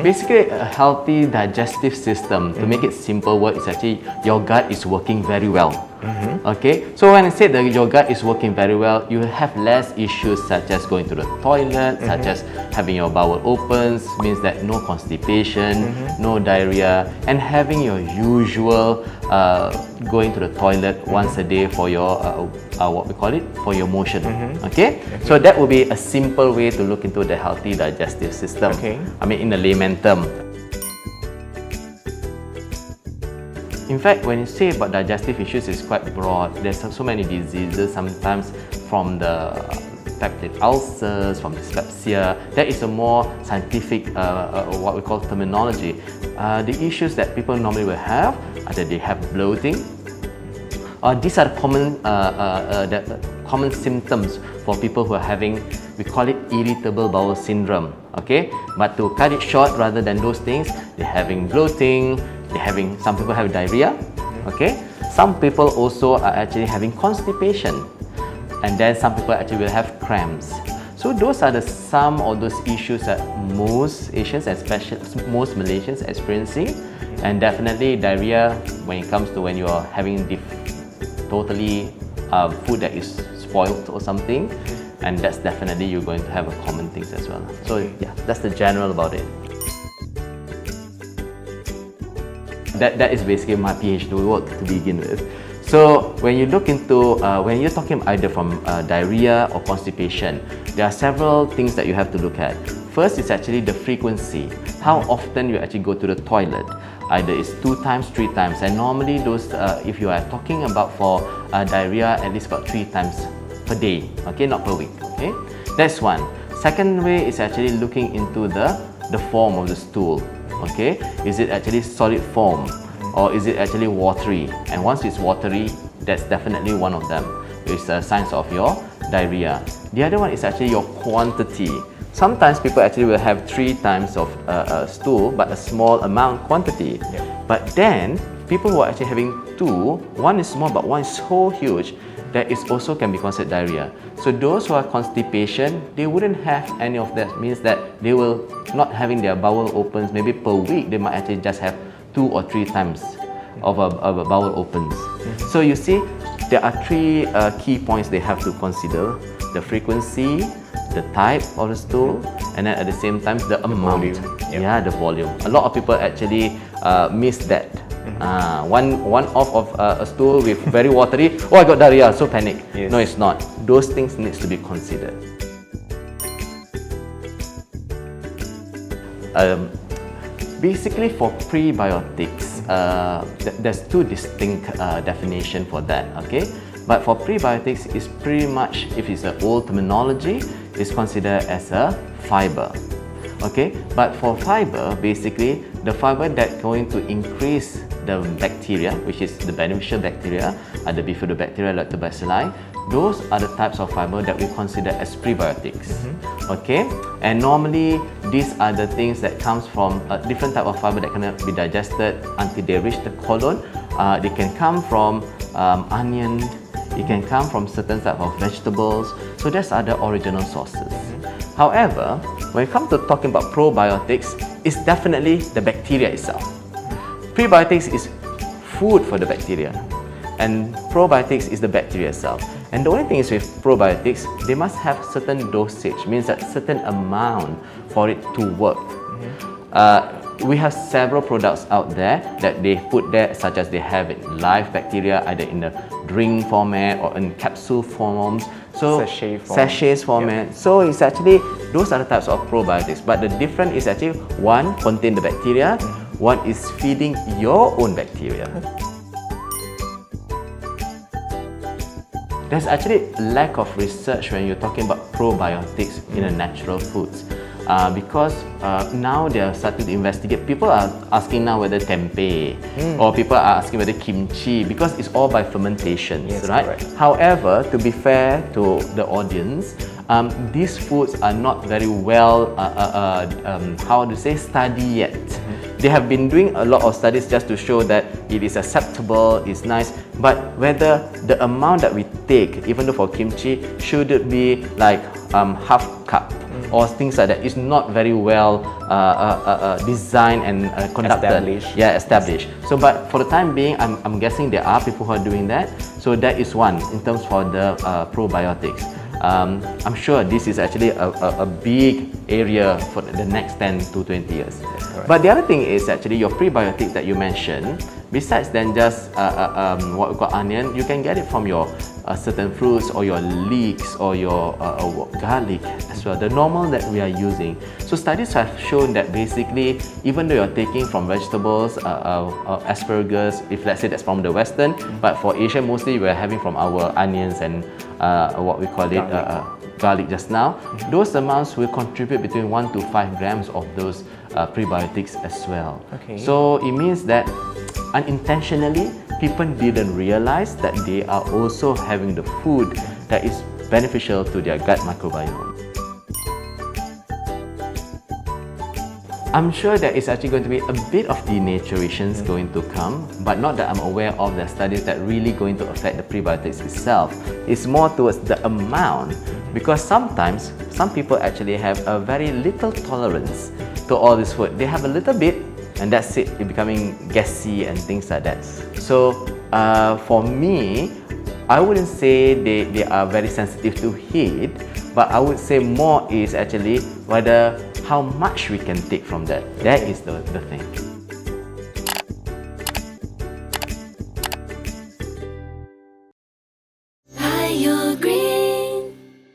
Basically, a healthy digestive system, to make it simple word, is actually your gut is working very well. Okay, so when I say that your gut is working very well, you have less issues such as going to the toilet, such as having your bowel opens, means that no constipation, no diarrhea, and having your usual going to the toilet once a day for your what we call it, for your motion. Okay, so that would be a simple way to look into the healthy digestive system. I mean, in a layman term. In fact, when you say about digestive issues, it's quite broad. There's so many diseases, sometimes from the peptic ulcers, from dyspepsia. That is a more scientific, what we call terminology. The issues that people normally will have are that they have bloating. These are the common symptoms for people who are having, we call it irritable bowel syndrome. Okay, but to cut it short, rather than those things, they're having bloating. Some people have diarrhea, okay? Some people also are actually having constipation, and then some people actually will have cramps. So those are some of those issues that most Asians, especially most Malaysians, experiencing, and definitely diarrhea when it comes to when you are having totally food that is spoiled or something, and that's definitely you're going to have a common things as well. So yeah, that's the general about it. That is basically my PhD work to begin with. So when you look into, when you're talking either from diarrhea or constipation, there are several things that you have to look at. First is actually the frequency. How often you actually go to the toilet. Either it's 2 times, 3 times, and normally those, if you are talking about for diarrhea, at least about 3 times per day, okay, not per week, okay? That's one. Second way is actually looking into the form of the stool. Okay, is it actually solid form or is it actually watery? And once it's watery, that's definitely one of them. It's signs of your diarrhea. The other one is actually your quantity. Sometimes people actually will have 3 times of stool, but a small amount quantity. But then people who are actually having 2, one is small but one is so huge, that is also can be considered diarrhea. So those who are constipation, they wouldn't have any of that. Means that they will not having their bowel opens. Maybe per week they might actually just have 2 or 3 times of a bowel opens. So you see, there are 3 key points they have to consider: the frequency, the type of the stool, and then at the same time the amount. Yeah, the volume. A lot of people actually miss that. One off of a stool with very watery, oh, I got diarrhea, so panic. No, it's not. Those things needs to be considered. Basically, for prebiotics, there's 2 distinct definitions for that. Okay, but for prebiotics, it's pretty much, if it's an old terminology, it's considered as a fiber. Okay, but for fiber, basically, the fiber that going to increase the bacteria, which is the beneficial bacteria, the bifidobacteria, lactobacilli, those are the types of fiber that we consider as prebiotics. Okay, and normally these are the things that comes from a different type of fiber that cannot be digested until they reach the colon. They can come from onion, it can come from certain type of vegetables. So those are the original sources. However, when it comes to talking about probiotics, it's definitely the bacteria itself. Prebiotics is food for the bacteria, and probiotics is the bacteria itself. And the only thing is with probiotics, they must have certain dosage, means that certain amount for it to work. We have several products out there that they put there, such as they have it live bacteria, either in the drink format or in capsule forms. So sachets format. So it's actually, those are the types of probiotics. But the difference is actually, one contain the bacteria, one is feeding your own bacteria. There's actually a lack of research when you're talking about probiotics in the natural foods. Because now they are starting to investigate. People are asking now whether tempeh or people are asking whether kimchi, because it's all by fermentation, right? Correct. However, to be fair to the audience, these foods are not very well, how to say, studied yet. They have been doing a lot of studies just to show that it is acceptable, it's nice, but whether the amount that we take, even though for kimchi, should it be like half cup or things like that is not very well designed and conducted. Established. So, but for the time being, I'm guessing there are people who are doing that. So that is one in terms for the probiotics. I'm sure this is actually a big area for the next 10 to 20 years. Right. But the other thing is actually your prebiotic that you mentioned, besides than just what we call onion, you can get it from your certain fruits or your leeks or your garlic as well, the normal that we are using. So studies have shown that basically, even though you're taking from vegetables, asparagus, if let's say that's from the Western, but for Asia mostly we're having from our onions and what we call it garlic just now. Those amounts will contribute between 1 to 5 grams of those prebiotics as well. Okay. So it means that unintentionally people didn't realize that they are also having the food that is beneficial to their gut microbiome. I'm sure there is actually going to be a bit of denaturation going to come, but not that I'm aware of the studies that really going to affect the prebiotics itself. It's more towards the amount, because sometimes some people actually have a very little tolerance to all this food. They have a little bit and that's it, it's becoming gassy and things like that. So for me, I wouldn't say they are very sensitive to heat, but I would say more is actually whether how much we can take from that. That is the thing.